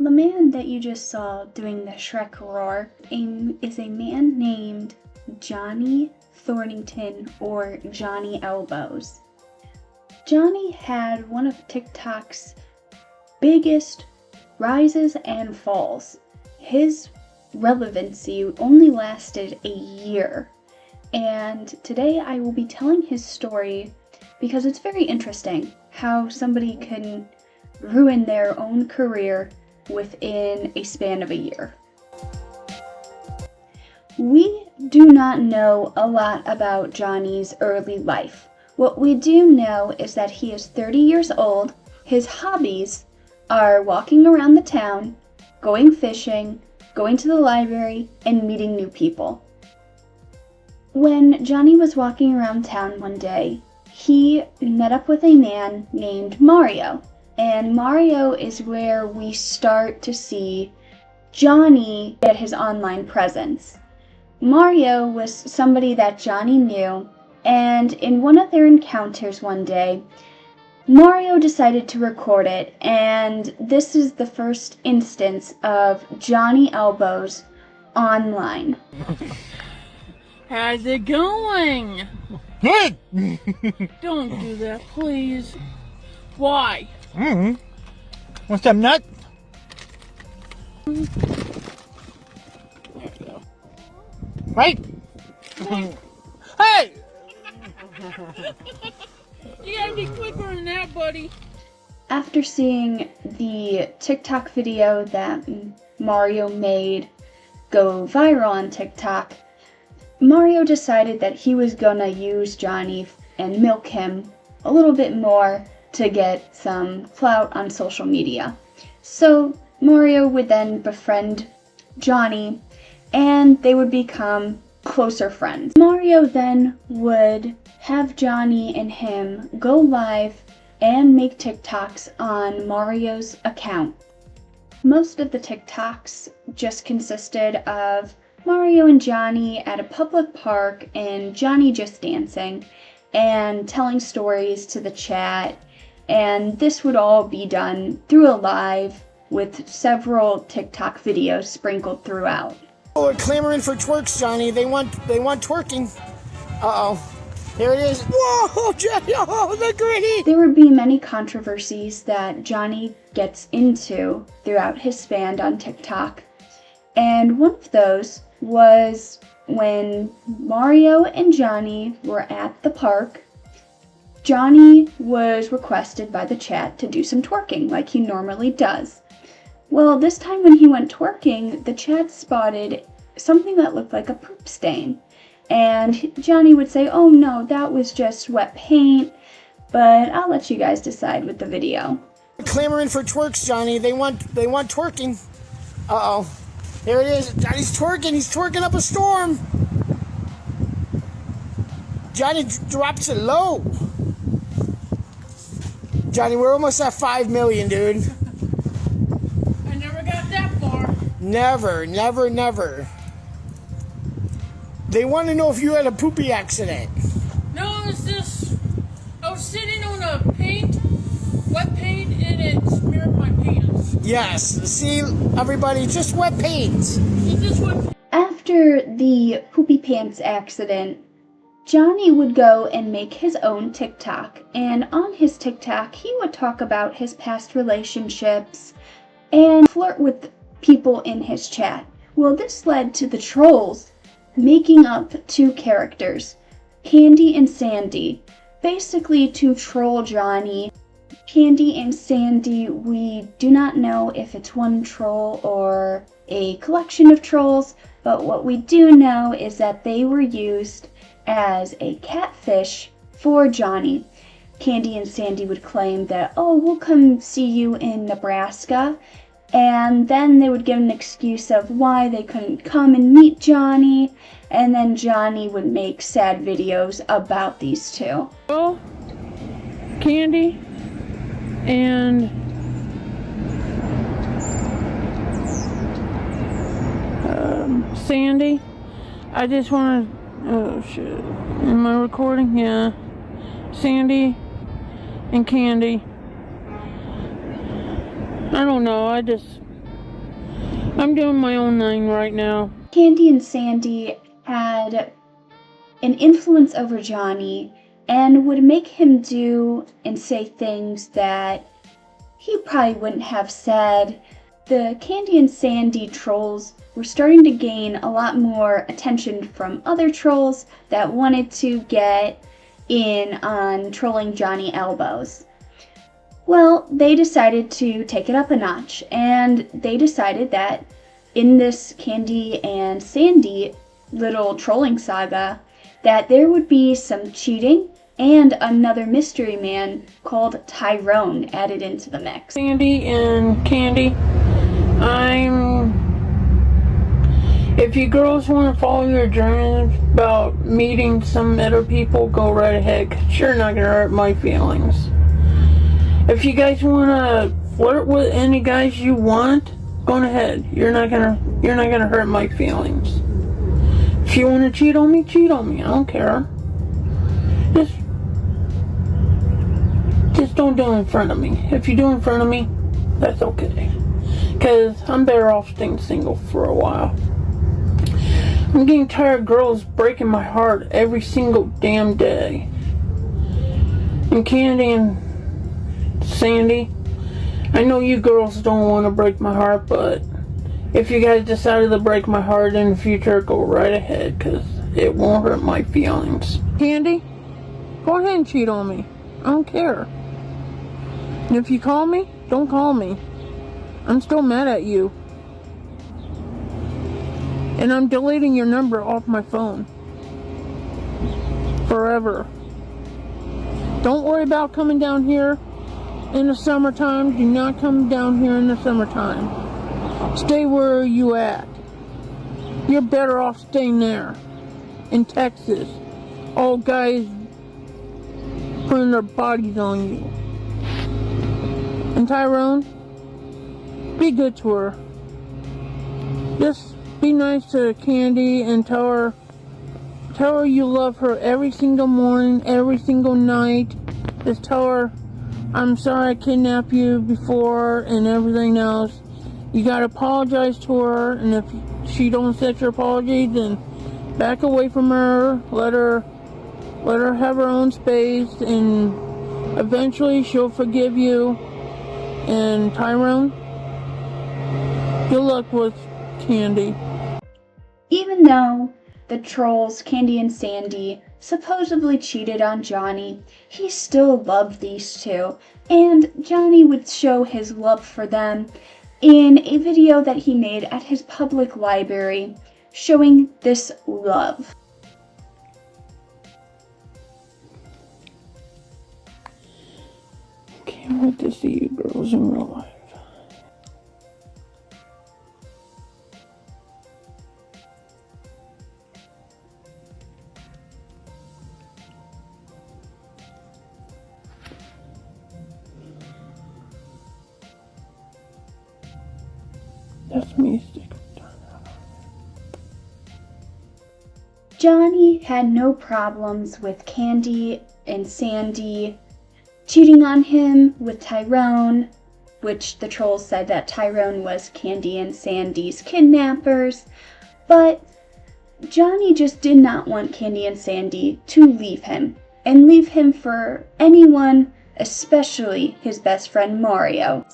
the man that you just saw doing the Shrek roar is a man named Johnny Thornington, or Johnny Elbows. Johnny had one of TikTok's biggest rises and falls. His relevancy only lasted a year, and today I will be telling his story because it's very interesting how somebody can ruin their own career within a span of a year. We do not know a lot about Johnny's early life. What we do know is that he is 30 years old. His hobbies are walking around the town, going fishing, going to the library, and meeting new people. When Johnny was walking around town one day, he met up with a man named Mario. And Mario is where we start to see Johnny get his online presence. Mario was somebody that Johnny knew, and in one of their encounters one day, Mario decided to record it, and this is the first instance of Johnny Elbows online. How's it going? Good! Don't do that, please. Why? What's up, nut? There you go. Right? Hey! You gotta be quicker than that, buddy. After seeing the TikTok video that Mario made go viral on TikTok, Mario decided that he was gonna use Johnny and milk him a little bit more to get some clout on social media. So Mario would then befriend Johnny and they would become closer friends. Mario then would have Johnny and him go live and make TikToks on Mario's account. Most of the TikToks just consisted of Mario and Johnny at a public park and Johnny just dancing and telling stories to the chat, and this would all be done through a live with several TikTok videos sprinkled throughout. We're clamoring for twerks, Johnny. They want twerking. Uh-oh. Here it is. Whoa, Johnny, oh, the gritty. There would be many controversies that Johnny gets into throughout his span on TikTok. And one of those was when Mario and Johnny were at the park. Johnny was requested by the chat to do some twerking like he normally does. Well, this time when he went twerking, the chat spotted something that looked like a poop stain. And Johnny would say, "Oh no, that was just wet paint," but I'll let you guys decide with the video. Clamoring for twerks, Johnny. They want twerking. Uh-oh. Here it is. Johnny's twerking. He's twerking up a storm. Johnny drops it low. Johnny, we're almost at 5 million, dude. I never got that far. Never, never, never. They want to know if you had a poopy accident. No, it's just I was sitting on a wet paint, and it smeared my pants. Yes. See, everybody, just wet paint. It just went. After the poopy pants accident, Johnny would go and make his own TikTok, and on his TikTok, he would talk about his past relationships and flirt with people in his chat. Well, this led to the trolls making up two characters, Candy and Sandy, basically to troll Johnny. Candy and Sandy, we do not know if it's one troll or a collection of trolls, but what we do know is that they were used as a catfish for Johnny. Candy and Sandy would claim that, "Oh, we'll come see you in Nebraska," and then they would give an excuse of why they couldn't come and meet Johnny, and then Johnny would make sad videos about these two. Well, Candy and Sandy, I just want to. Oh shit! Am I recording? Yeah. Sandy and Candy. I don't know. I just I'm doing my own thing right now. Candy and Sandy had an influence over Johnny and would make him do and say things that he probably wouldn't have said. The Candy and Sandy trolls were starting to gain a lot more attention from other trolls that wanted to get in on trolling Johnny Elbows. Well, they decided to take it up a notch, and they decided that in this Candy and Sandy little trolling saga, that there would be some cheating and another mystery man called Tyrone added into the mix. Sandy and Candy, if you girls want to follow your dreams about meeting some other people, go right ahead, 'cause you're not gonna hurt my feelings. If you guys want to flirt with any guys you want, go ahead. You're not gonna hurt my feelings. If you want to cheat on me, cheat on me. I don't care. Just don't do it in front of me. If you do it in front of me, that's okay. Because I'm better off staying single for a while. I'm getting tired of girls breaking my heart every single damn day. And Candy and Sandy, I know you girls don't want to break my heart, but if you guys decided to break my heart in the future, go right ahead, because it won't hurt my feelings. Candy, go ahead and cheat on me. I don't care. And if you call me, don't call me. I'm still mad at you. And I'm deleting your number off my phone. Forever. Don't worry about coming down here in the summertime. Do not come down here in the summertime. Stay where you at. You're better off staying there. In Texas. All guys putting their bodies on you. And Tyrone, be good to her. Just be nice to Candy and tell her you love her every single morning, every single night. Just tell her, I'm sorry I kidnapped you before and everything else. You gotta apologize to her, and if she don't accept your apology, then back away from her. Let her have her own space, and eventually she'll forgive you. And Tyrone, good luck with Candy. Even though the trolls, Candy and Sandy, supposedly cheated on Johnny, he still loved these two, and Johnny would show his love for them in a video that he made at his public library, showing this love. Can't wait to see you girls in real life. That's me sticking. Johnny had no problems with Candy and Sandy cheating on him with Tyrone, which the trolls said that Tyrone was Candy and Sandy's kidnappers, but Johnny just did not want Candy and Sandy to leave him, and leave him for anyone, especially his best friend Mario.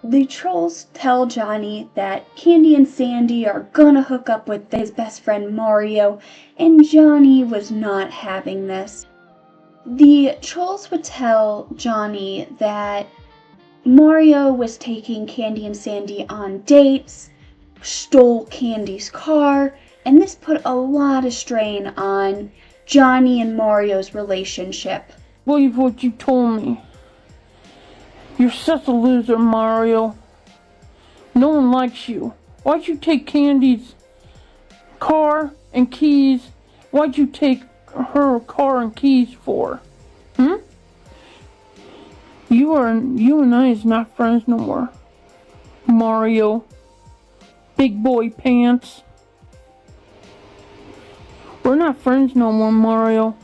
The trolls tell Johnny that Candy and Sandy are gonna hook up with his best friend Mario, and Johnny was not having this. The trolls would tell Johnny that Mario was taking Candy and Sandy on dates, stole Candy's car, and this put a lot of strain on Johnny and Mario's relationship. Believe what you told me. You're such a loser, Mario. No one likes you. Why'd you take Candy's car and keys? Why'd you take her car and keys for? You and I is not friends no more. Mario. Big boy pants. We're not friends no more, Mario.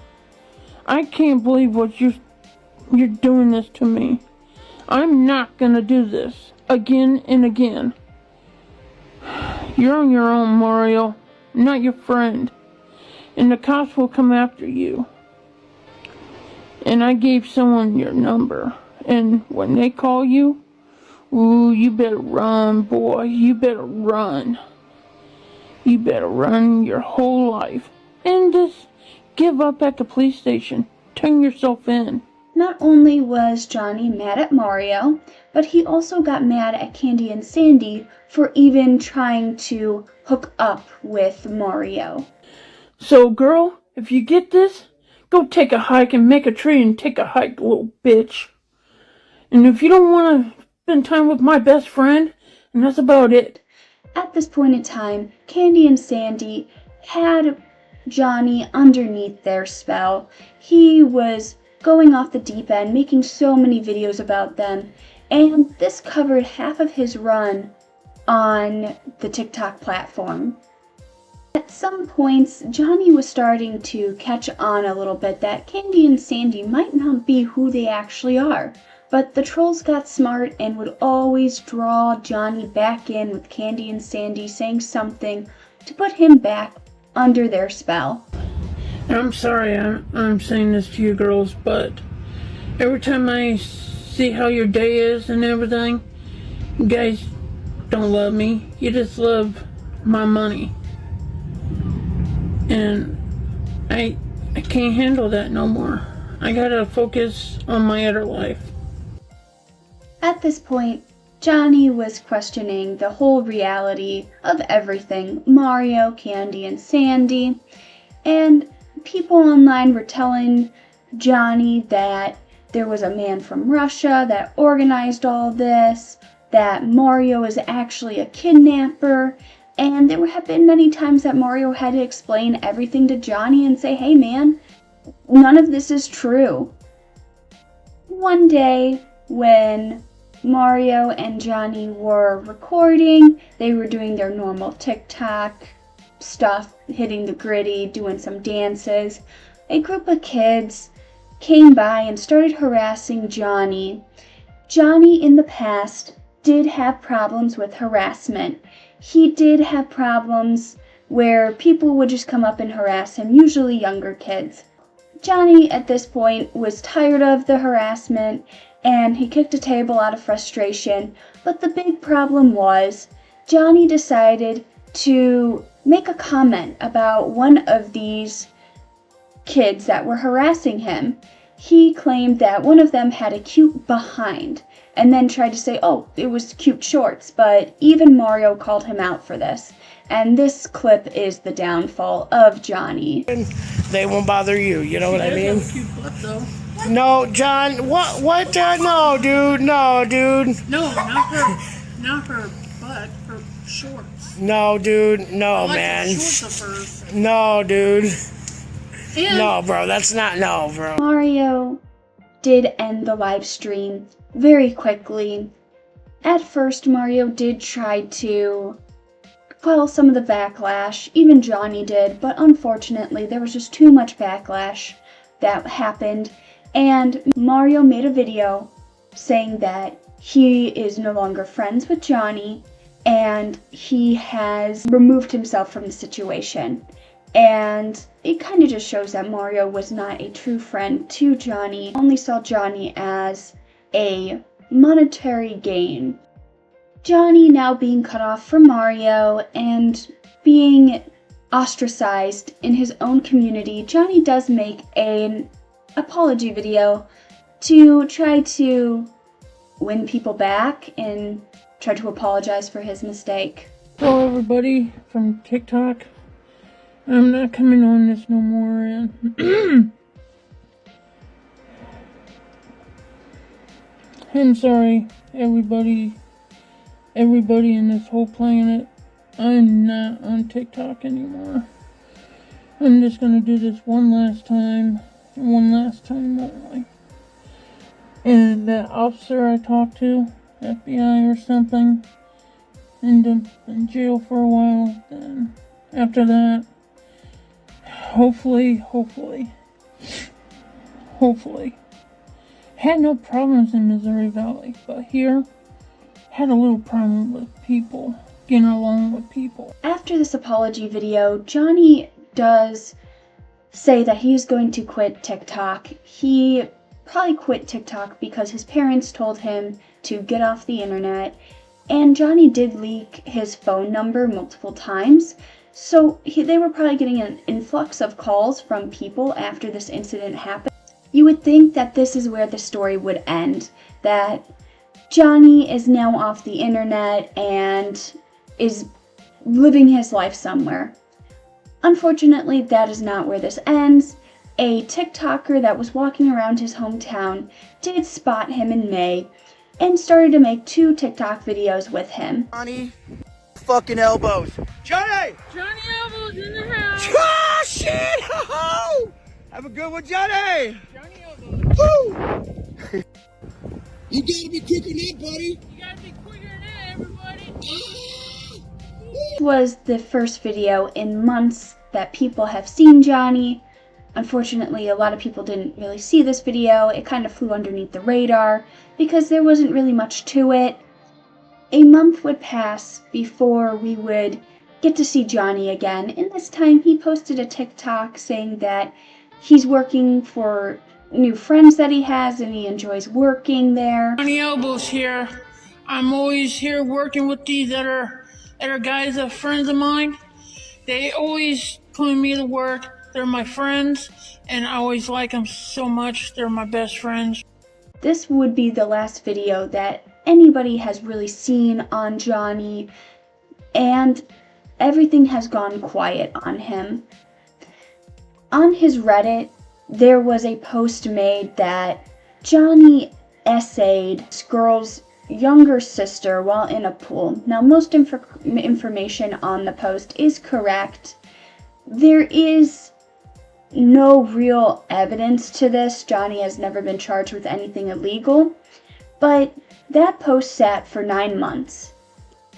I can't believe what you're doing this to me. I'm not gonna do this again and again. You're on your own, Mario. I'm not your friend. And the cops will come after you. And I gave someone your number. And when they call you, ooh, you better run, boy. You better run. You better run your whole life. And just give up at the police station. Turn yourself in. Not only was Johnny mad at Mario, but he also got mad at Candy and Sandy for even trying to hook up with Mario. So, girl, if you get this, go take a hike and make a tree and take a hike, little bitch. And if you don't want to spend time with my best friend, and that's about it. At this point in time, Candy and Sandy had Johnny underneath their spell. He was going off the deep end, making so many videos about them, and this covered half of his run on the TikTok platform. At some points, Johnny was starting to catch on a little bit that Candy and Sandy might not be who they actually are, but the trolls got smart and would always draw Johnny back in with Candy and Sandy saying something to put him back under their spell. I'm sorry I'm saying this to you girls, but every time I see how your day is and everything, you guys don't love me. You just love my money. And I can't handle that no more. I gotta focus on my other life. At this point, Johnny was questioning the whole reality of everything, Mario, Candy, and Sandy, and people online were telling Johnny that there was a man from Russia that organized all this, that Mario is actually a kidnapper, and there have been many times that Mario had to explain everything to Johnny and say, hey man, none of this is true. One day, when Mario and Johnny were recording, they were doing their normal TikTok stuff, hitting the gritty, doing some dances. A group of kids came by and started harassing Johnny. Johnny in the past did have problems with harassment. He did have problems where people would just come up and harass him, usually younger kids. Johnny at this point was tired of the harassment and he kicked a table out of frustration, but the big problem was Johnny decided to make a comment about one of these kids that were harassing him. He claimed that one of them had a cute behind and then tried to say, oh, it was cute shorts, but even Mario called him out for this. And this clip is the downfall of Johnny. They won't bother you, you know what I mean? Have a cute butt, though. No, John, what, no, dude, No, not her butt, her shorts. no, dude, no, I like man. the shorts of hers. No, dude. And No, bro, that's not, no, bro. Mario did end the live stream very quickly. At first, Mario did try to quell some of the backlash, even Johnny did, but unfortunately there was just too much backlash that happened, and Mario made a video saying that he is no longer friends with Johnny and he has removed himself from the situation. And it kind of just shows that Mario was not a true friend to Johnny, only saw Johnny as a monetary gain. Johnny now being cut off from Mario and being ostracized in his own community, Johnny does make an apology video to try to win people back and try to apologize for his mistake. hello everybody from TikTok. I'm not coming on this no more, and I'm sorry, everybody in this whole planet. I'm not on TikTok anymore. I'm just gonna do this one last time only. And that officer I talked to, FBI or something, ended up in jail for a while. Then after that, hopefully, had no problems in Missouri Valley, but here, had a little problem with people getting along with people. After this apology video, Johnny does say that he's going to quit TikTok. He probably quit TikTok because his parents told him to get off the internet, and Johnny did leak his phone number multiple times, so they were probably getting an influx of calls from people after this incident happened. You would think that this is where the story would end, that Johnny is now off the internet and is living his life somewhere. Unfortunately, that is not where this ends. A TikToker that was walking around his hometown did spot him in May and started to make 2 TikTok videos with him. Johnny fucking elbows. Johnny! Johnny Elbows in the house! Ah, shit! Ho-ho! Have a good one, Johnny! Johnny Elbows. Woo! You gotta be quicker than that, buddy. You gotta be quicker than that, everybody. This was the first video in months that people have seen Johnny. Unfortunately, a lot of people didn't really see this video. It kind of flew underneath the radar because there wasn't really much to it. A month would pass before we would get to see Johnny again, and this time he posted a TikTok saying that he's working for new friends that he has and he enjoys working there. Johnny Elbows here. I'm always here working with these other guys, friends of mine. They always put me to work. They're my friends, and I always like them so much. They're my best friends. This would be the last video that anybody has really seen on Johnny, and everything has gone quiet on him. On his Reddit, there was a post made that Johnny essayed this girl's younger sister while in a pool. Now, most information on the post is correct. There is no real evidence to this. Johnny has never been charged with anything illegal, but that post sat for 9 months.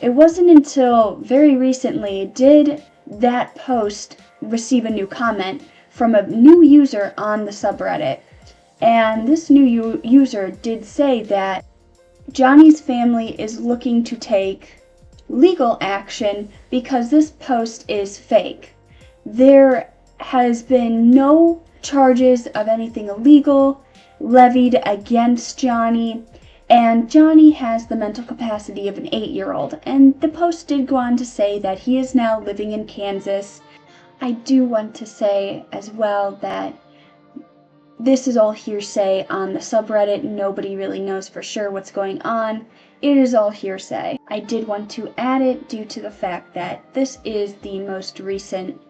It wasn't until very recently did that post receive a new comment from a new user on the subreddit, and this new user did say that Johnny's family is looking to take legal action because this post is fake. There has been no charges of anything illegal levied against Johnny, and Johnny has the mental capacity of an 8-year-old, and the post did go on to say that he is now living in Kansas. I do want to say as well that this is all hearsay on the subreddit. Nobody really knows for sure what's going on. It is all hearsay. I did want to add it due to the fact that this is the most recent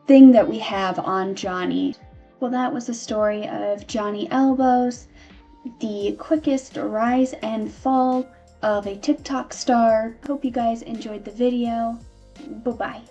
thing that we have on Johnny. Well, that was the story of Johnny Elbows, the quickest rise and fall of a TikTok star. Hope you guys enjoyed the video. Bye-bye.